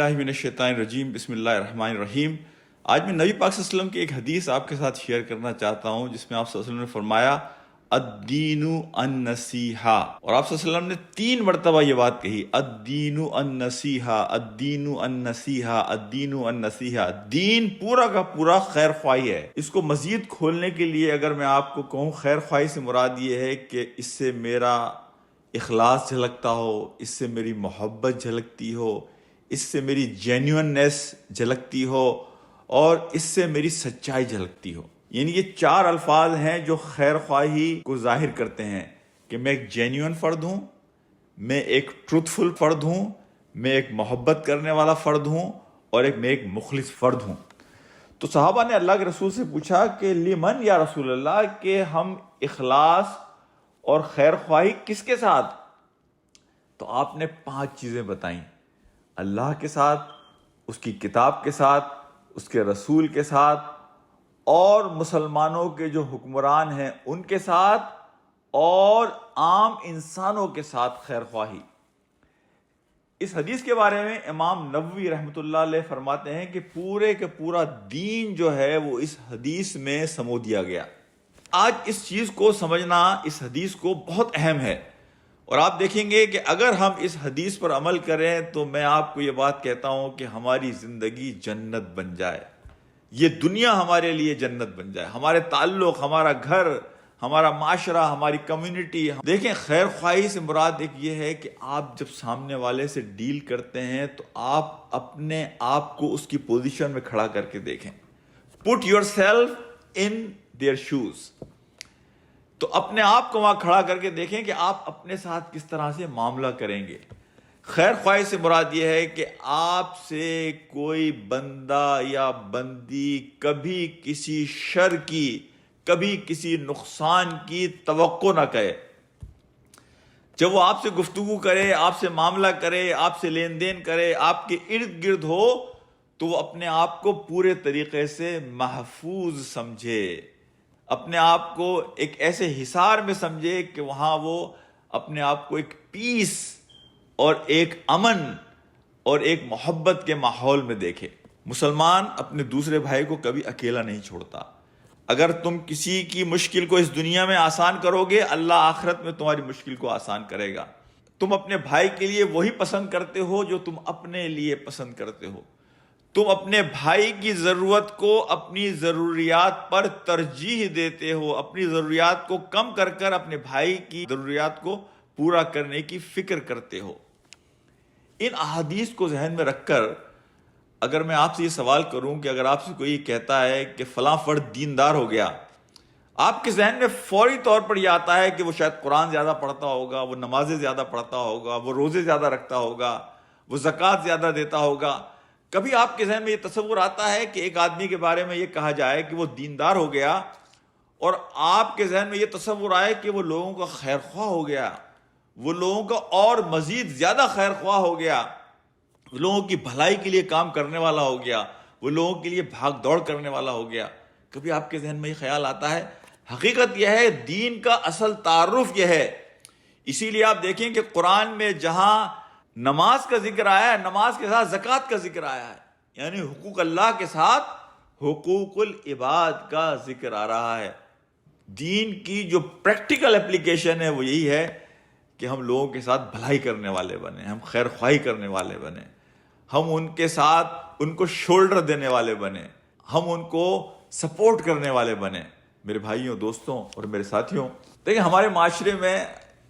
باللہ من الشیطان الرجیم بسم اللہ الرحمن الرحیم۔ آج میں نبی پاک صلی اللہ علیہ وسلم کی ایک حدیث آپ کے ساتھ شیئر کرنا چاہتا ہوں، جس میں آپ صلی اللہ علیہ وسلم نے فرمایا الدین النصیحہ، اور آپ صلی اللہ علیہ وسلم نے 3 مرتبہ یہ بات کہی، الدین النصیحہ، الدین النصیحہ، الدین النصیحہ۔ دین پورا کا پورا خیر خواہی ہے۔ اس کو مزید کھولنے کے لیے اگر میں آپ کو کہوں، خیر خواہی سے مراد یہ ہے کہ اس سے میرا اخلاص جھلکتا ہو، اس سے میری محبت جھلکتی ہو، اس سے میری جینیوننیس جھلکتی ہو، اور اس سے میری سچائی جھلکتی ہو۔ یعنی یہ 4 الفاظ ہیں جو خیر خواہی کو ظاہر کرتے ہیں کہ میں ایک جینیون فرد ہوں، میں ایک ٹروتھفل فرد ہوں، میں ایک محبت کرنے والا فرد ہوں، اور میں ایک مخلص فرد ہوں۔ تو صحابہ نے اللہ کے رسول سے پوچھا کہ لمن یا رسول اللہ، کہ ہم اخلاص اور خیر خواہی کس کے ساتھ؟ تو آپ نے 5 چیزیں بتائیں، اللہ کے ساتھ، اس کی کتاب کے ساتھ، اس کے رسول کے ساتھ، اور مسلمانوں کے جو حکمران ہیں ان کے ساتھ، اور عام انسانوں کے ساتھ خیر خواہی۔ اس حدیث کے بارے میں امام نووی رحمۃ اللہ علیہ فرماتے ہیں کہ پورے کے پورا دین جو ہے وہ اس حدیث میں سمو دیا گیا۔ آج اس چیز کو سمجھنا، اس حدیث کو بہت اہم ہے، اور آپ دیکھیں گے کہ اگر ہم اس حدیث پر عمل کریں تو میں آپ کو یہ بات کہتا ہوں کہ ہماری زندگی جنت بن جائے، یہ دنیا ہمارے لیے جنت بن جائے، ہمارے تعلق، ہمارا گھر، ہمارا معاشرہ، ہماری کمیونٹی۔ دیکھیں، خیر خواہی سے مراد ایک یہ ہے کہ آپ جب سامنے والے سے ڈیل کرتے ہیں تو آپ اپنے آپ کو اس کی پوزیشن میں کھڑا کر کے دیکھیں، put yourself in their shoes۔ تو اپنے آپ کو وہاں کھڑا کر کے دیکھیں کہ آپ اپنے ساتھ کس طرح سے معاملہ کریں گے۔ خیر خواہی سے مراد یہ ہے کہ آپ سے کوئی بندہ یا بندی کبھی کسی شر کی، کبھی کسی نقصان کی توقع نہ کرے۔ جب وہ آپ سے گفتگو کرے، آپ سے معاملہ کرے، آپ سے لین دین کرے، آپ کے ارد گرد ہو، تو وہ اپنے آپ کو پورے طریقے سے محفوظ سمجھے، اپنے آپ کو ایک ایسے حصار میں سمجھے کہ وہاں وہ اپنے آپ کو ایک پیس اور ایک امن اور ایک محبت کے ماحول میں دیکھے۔ مسلمان اپنے دوسرے بھائی کو کبھی اکیلا نہیں چھوڑتا۔ اگر تم کسی کی مشکل کو اس دنیا میں آسان کرو گے، اللہ آخرت میں تمہاری مشکل کو آسان کرے گا۔ تم اپنے بھائی کے لیے وہی پسند کرتے ہو جو تم اپنے لیے پسند کرتے ہو۔ تم اپنے بھائی کی ضرورت کو اپنی ضروریات پر ترجیح دیتے ہو، اپنی ضروریات کو کم کر کر اپنے بھائی کی ضروریات کو پورا کرنے کی فکر کرتے ہو۔ ان احادیث کو ذہن میں رکھ کر اگر میں آپ سے یہ سوال کروں کہ اگر آپ سے کوئی کہتا ہے کہ فلاں فرد دیندار ہو گیا، آپ کے ذہن میں فوری طور پر یہ آتا ہے کہ وہ شاید قرآن زیادہ پڑھتا ہوگا، وہ نمازیں زیادہ پڑھتا ہوگا، وہ روزے زیادہ رکھتا ہوگا، وہ زکوٰۃ زیادہ دیتا ہوگا۔ کبھی آپ کے ذہن میں یہ تصور آتا ہے کہ ایک آدمی کے بارے میں یہ کہا جائے کہ وہ دیندار ہو گیا، اور آپ کے ذہن میں یہ تصور آئے کہ وہ لوگوں کا خیر خواہ ہو گیا، وہ لوگوں کا اور مزید زیادہ خیر خواہ ہو گیا، وہ لوگوں کی بھلائی کے لیے کام کرنے والا ہو گیا، وہ لوگوں کے لیے بھاگ دوڑ کرنے والا ہو گیا؟ کبھی آپ کے ذہن میں یہ خیال آتا ہے؟ حقیقت یہ ہے، دین کا اصل تعارف یہ ہے۔ اسی لیے آپ دیکھیں کہ قرآن میں جہاں نماز کا ذکر آیا ہے، نماز کے ساتھ زکوٰۃ کا ذکر آیا ہے، یعنی حقوق اللہ کے ساتھ حقوق العباد کا ذکر آ رہا ہے۔ دین کی جو پریکٹیکل اپلیکیشن ہے وہ یہی ہے کہ ہم لوگوں کے ساتھ بھلائی کرنے والے بنیں، ہم خیر خواہی کرنے والے بنیں، ہم ان کے ساتھ ان کو شولڈر دینے والے بنیں، ہم ان کو سپورٹ کرنے والے بنیں۔ میرے بھائیوں، دوستوں اور میرے ساتھیوں، دیکھیں ہمارے معاشرے میں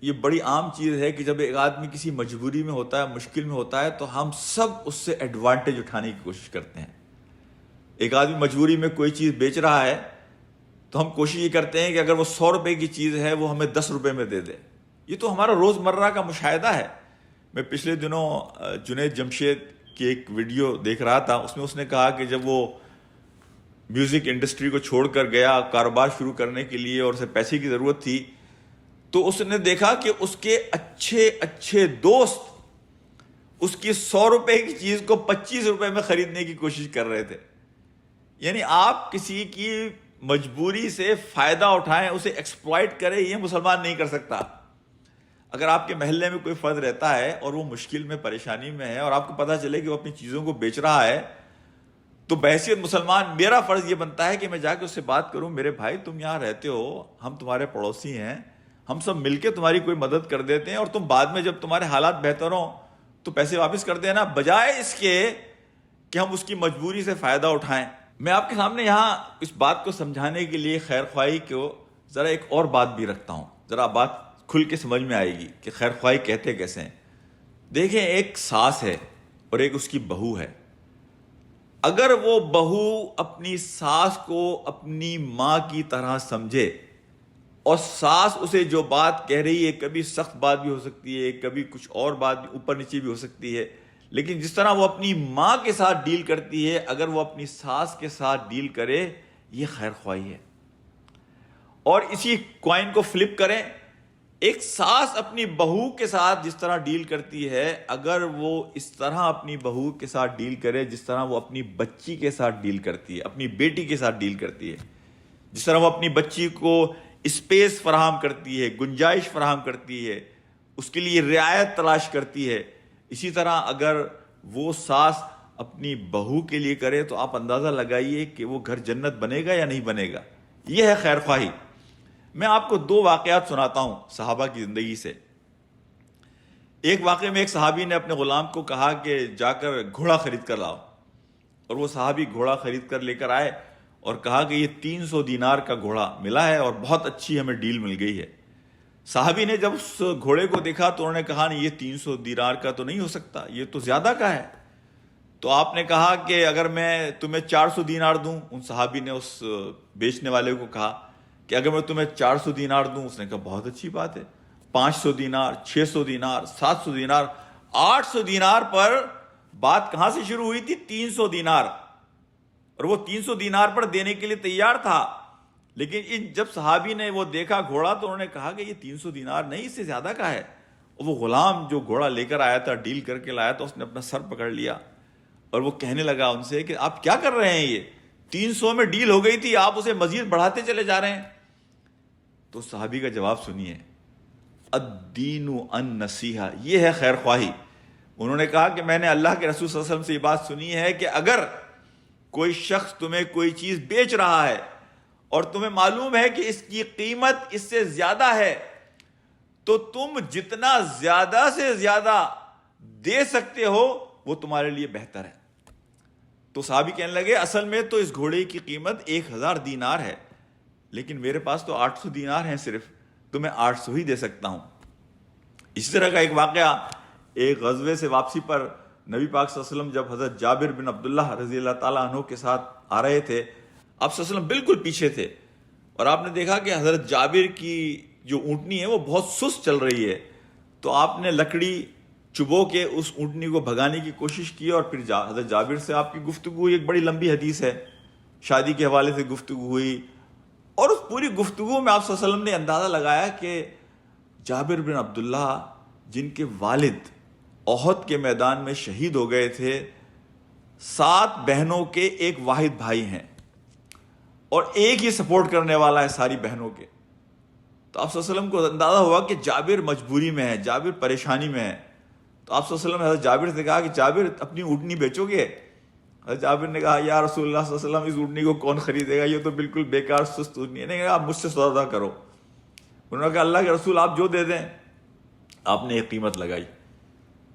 یہ بڑی عام چیز ہے کہ جب ایک آدمی کسی مجبوری میں ہوتا ہے، مشکل میں ہوتا ہے، تو ہم سب اس سے ایڈوانٹیج اٹھانے کی کوشش کرتے ہیں۔ ایک آدمی مجبوری میں کوئی چیز بیچ رہا ہے تو ہم کوشش یہ کرتے ہیں کہ اگر وہ 100 روپے کی چیز ہے وہ ہمیں 10 روپے میں دے دے۔ یہ تو ہمارا روزمرہ کا مشاہدہ ہے۔ میں پچھلے دنوں جنید جمشید کی ایک ویڈیو دیکھ رہا تھا، اس میں اس نے کہا کہ جب وہ میوزک انڈسٹری کو چھوڑ کر گیا کاروبار شروع کرنے کے لیے اور اسے پیسے کی ضرورت تھی، تو اس نے دیکھا کہ اس کے اچھے اچھے دوست اس کی 100 روپے کی چیز کو 25 روپے میں خریدنے کی کوشش کر رہے تھے۔ یعنی آپ کسی کی مجبوری سے فائدہ اٹھائیں، اسے ایکسپلائٹ کریں، یہ مسلمان نہیں کر سکتا۔ اگر آپ کے محلے میں کوئی فرد رہتا ہے اور وہ مشکل میں پریشانی میں ہے اور آپ کو پتہ چلے کہ وہ اپنی چیزوں کو بیچ رہا ہے، تو بحیثیت مسلمان میرا فرض یہ بنتا ہے کہ میں جا کے اس سے بات کروں، میرے بھائی تم یہاں رہتے ہو، ہم تمہارے پڑوسی ہیں، ہم سب مل کے تمہاری کوئی مدد کر دیتے ہیں، اور تم بعد میں جب تمہارے حالات بہتر ہوں تو پیسے واپس کر دینا، بجائے اس کے کہ ہم اس کی مجبوری سے فائدہ اٹھائیں۔ میں آپ کے سامنے یہاں اس بات کو سمجھانے کے لیے خیر خواہی کو ذرا ایک اور بات بھی رکھتا ہوں، ذرا بات کھل کے سمجھ میں آئے گی کہ خیر خواہی کہتے کیسے ہیں۔ دیکھیں، ایک ساس ہے اور ایک اس کی بہو ہے۔ اگر وہ بہو اپنی ساس کو اپنی ماں کی طرح سمجھے اور ساس اسے جو بات کہہ رہی ہے، کبھی سخت بات بھی ہو سکتی ہے، کبھی کچھ اور بات بھی اوپر نیچے بھی ہو سکتی ہے، لیکن جس طرح وہ اپنی ماں کے ساتھ ڈیل کرتی ہے، اگر وہ اپنی ساس کے ساتھ ڈیل کرے، یہ خیر خواہی ہے۔ اور اسی کوائن کو فلپ کریں، ایک ساس اپنی بہو کے ساتھ جس طرح ڈیل کرتی ہے، اگر وہ اس طرح اپنی بہو کے ساتھ ڈیل کرے جس طرح وہ اپنی بچی کے ساتھ ڈیل کرتی ہے، اپنی بیٹی کے ساتھ ڈیل کرتی ہے، جس طرح وہ اپنی بچی کو اسپیس فراہم کرتی ہے، گنجائش فراہم کرتی ہے، اس کے لیے رعایت تلاش کرتی ہے، اسی طرح اگر وہ ساس اپنی بہو کے لیے کرے تو آپ اندازہ لگائیے کہ وہ گھر جنت بنے گا یا نہیں بنے گا۔ یہ ہے خیر خواہی۔ میں آپ کو 2 واقعات سناتا ہوں صحابہ کی زندگی سے۔ ایک واقعے میں ایک صحابی نے اپنے غلام کو کہا کہ جا کر گھوڑا خرید کر لاؤ، اور وہ صحابی گھوڑا خرید کر لے کر آئے اور کہا کہ یہ 300 دینار کا گھوڑا ملا ہے اور بہت اچھی ہمیں ڈیل مل گئی ہے۔ صحابی نے جب اس گھوڑے کو دیکھا تو انہوں نے کہا نہیں، یہ 300 دینار کا تو نہیں ہو سکتا، یہ تو زیادہ کا ہے۔ تو آپ نے کہا کہ اگر میں تمہیں 400 دینار دوں، ان صحابی نے اس بیچنے والے کو کہا کہ اگر میں تمہیں 400 دینار دوں، اس نے کہا بہت اچھی بات ہے۔ 500 دینار، 600 دینار، 700 دینار، 800 دینار پر بات کہاں سے شروع ہوئی تھی؟ 300 دینار، اور وہ 300 دینار پر دینے کے لیے تیار تھا۔ لیکن جب صحابی نے وہ دیکھا گھوڑا تو انہوں نے کہا کہ یہ 300 دینار نہیں، اس سے زیادہ کا ہے۔ اور وہ غلام جو گھوڑا لے کر آیا تھا، ڈیل کر کے لایا تھا، اس نے اپنا سر پکڑ لیا اور وہ کہنے لگا ان سے کہ آپ کیا کر رہے ہیں؟ یہ 300 میں ڈیل ہو گئی تھی، آپ اسے مزید بڑھاتے چلے جا رہے ہیں۔ تو صحابی کا جواب سنیے، الدین النصیحہ، یہ ہے خیر خواہی۔ انہوں نے کہا کہ میں نے اللہ کے رسول صلی اللہ علیہ وسلم سے یہ بات سنی ہے کہ اگر کوئی شخص تمہیں کوئی چیز بیچ رہا ہے اور تمہیں معلوم ہے کہ اس کی قیمت اس سے زیادہ ہے، تو تم جتنا زیادہ سے زیادہ دے سکتے ہو وہ تمہارے لیے بہتر ہے۔ تو صحابی کہنے لگے اصل میں تو اس گھوڑے کی قیمت 1000 دینار ہے، لیکن میرے پاس تو 800 دینار ہیں صرف، تو میں 800 ہی دے سکتا ہوں۔ اسی طرح کا ایک واقعہ، ایک غزوے سے واپسی پر نبی پاک صلی اللہ علیہ وسلم جب حضرت جابر بن عبداللہ رضی اللہ تعالیٰ عنہ کے ساتھ آ رہے تھے، آپ صلی اللہ علیہ وسلم بالکل پیچھے تھے، اور آپ نے دیکھا کہ حضرت جابر کی جو اونٹنی ہے وہ بہت سست چل رہی ہے، تو آپ نے لکڑی چبو کے اس اونٹنی کو بھگانے کی کوشش کی، اور پھر حضرت جابر سے آپ کی گفتگو ہوئی۔ ایک بڑی لمبی حدیث ہے، شادی کے حوالے سے گفتگو ہوئی، اور اس پوری گفتگو میں آپ صلی اللہ علیہ وسلم نے اندازہ لگایا کہ جابر بن عبداللہ جن کے والد احد کے میدان میں شہید ہو گئے تھے، 7 بہنوں کے ایک واحد بھائی ہیں، اور ایک ہی سپورٹ کرنے والا ہے ساری بہنوں کے۔ تو آپ صلی اللہ علیہ وسلم کو اندازہ ہوا کہ جابر مجبوری میں ہے، جابر پریشانی میں ہے۔ تو آپ صلی اللہ علیہ وسلم نے حضرت جابر سے کہا کہ جابر اپنی اونٹنی بیچو گے؟ حضرت جابر نے کہا یا رسول اللہ صلی اللہ علیہ وسلم، اس اونٹنی کو کون خریدے گا، یہ تو بالکل بیکار سست اونٹنی ہے۔ نہیں، آپ مجھ سے سودا کرو۔ انہوں نے کہا اللہ کے رسول آپ جو دے دیں۔ آپ نے ایک قیمت لگائی۔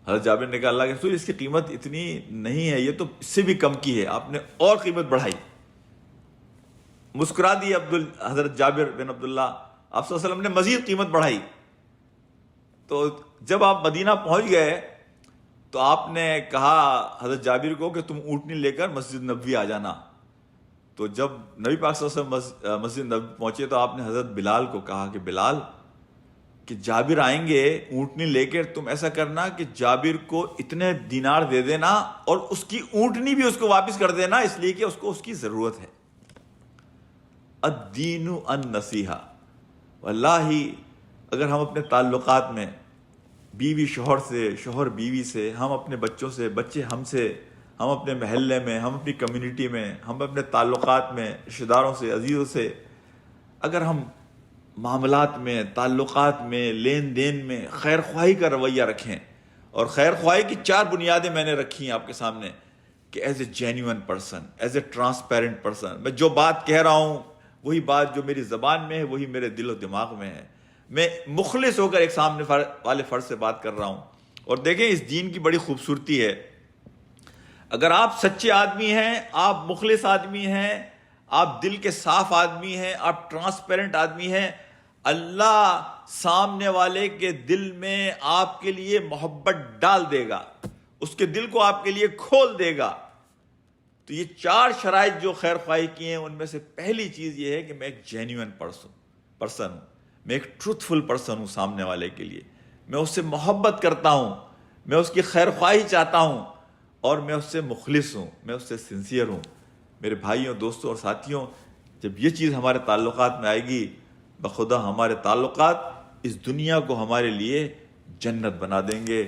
حضرت جابر نے کہا اللہ کے رسول اس کی قیمت اتنی نہیں ہے، یہ تو اس سے بھی کم کی ہے۔ آپ نے اور قیمت بڑھائی، مسکرا دی حضرت جابر بن عبداللہ۔ آپ صلی اللہ علیہ وسلم نے مزید قیمت بڑھائی۔ تو جب آپ مدینہ پہنچ گئے تو آپ نے کہا حضرت جابر کو کہ تم اونٹنی لے کر مسجد نبوی آ جانا۔ تو جب نبی پاک صلی اللہ علیہ وسلم مسجد نبوی پہنچے تو آپ نے حضرت بلال کو کہا کہ بلال، کہ جابر آئیں گے اونٹنی لے کر، تم ایسا کرنا کہ جابر کو اتنے دینار دے دینا اور اس کی اونٹنی بھی اس کو واپس کر دینا، اس لیے کہ اس کو اس کی ضرورت ہے۔ الدین النصیحہ۔ واللہ اگر ہم اپنے تعلقات میں بیوی شوہر سے، شوہر بیوی سے، ہم اپنے بچوں سے، بچے ہم سے، ہم اپنے محلے میں، ہم اپنی کمیونٹی میں، ہم اپنے تعلقات میں رشتہ داروں سے، عزیزوں سے، اگر ہم معاملات میں، تعلقات میں، لین دین میں خیر خواہی کا رویہ رکھیں. اور خیر خواہی کی 4 بنیادیں میں نے رکھی ہیں آپ کے سامنے کہ as a genuine person, as a transparent person, میں جو بات کہہ رہا ہوں وہی بات جو میری زبان میں ہے وہی میرے دل و دماغ میں ہے. میں مخلص ہو کر ایک سامنے والے فرد سے بات کر رہا ہوں. اور دیکھیں اس دین کی بڑی خوبصورتی ہے، اگر آپ سچے آدمی ہیں، آپ مخلص آدمی ہیں، آپ دل کے صاف آدمی ہیں، آپ ٹرانسپیرنٹ آدمی ہیں، اللہ سامنے والے کے دل میں آپ کے لیے محبت ڈال دے گا، اس کے دل کو آپ کے لیے کھول دے گا. تو یہ 4 شرائط جو خیر خواہی کی ہیں ان میں سے پہلی چیز یہ ہے کہ میں ایک جینیون پرسن ہوں، میں ایک ٹروتھفل پرسن ہوں سامنے والے کے لیے، میں اس سے محبت کرتا ہوں، میں اس کی خیر خواہی چاہتا ہوں، اور میں اس سے مخلص ہوں، میں اس سے سنسیئر ہوں. میرے بھائیوں، دوستوں اور ساتھیوں، جب یہ چیز ہمارے تعلقات میں آئے گی، بخدا ہمارے تعلقات اس دنیا کو ہمارے لیے جنت بنا دیں گے.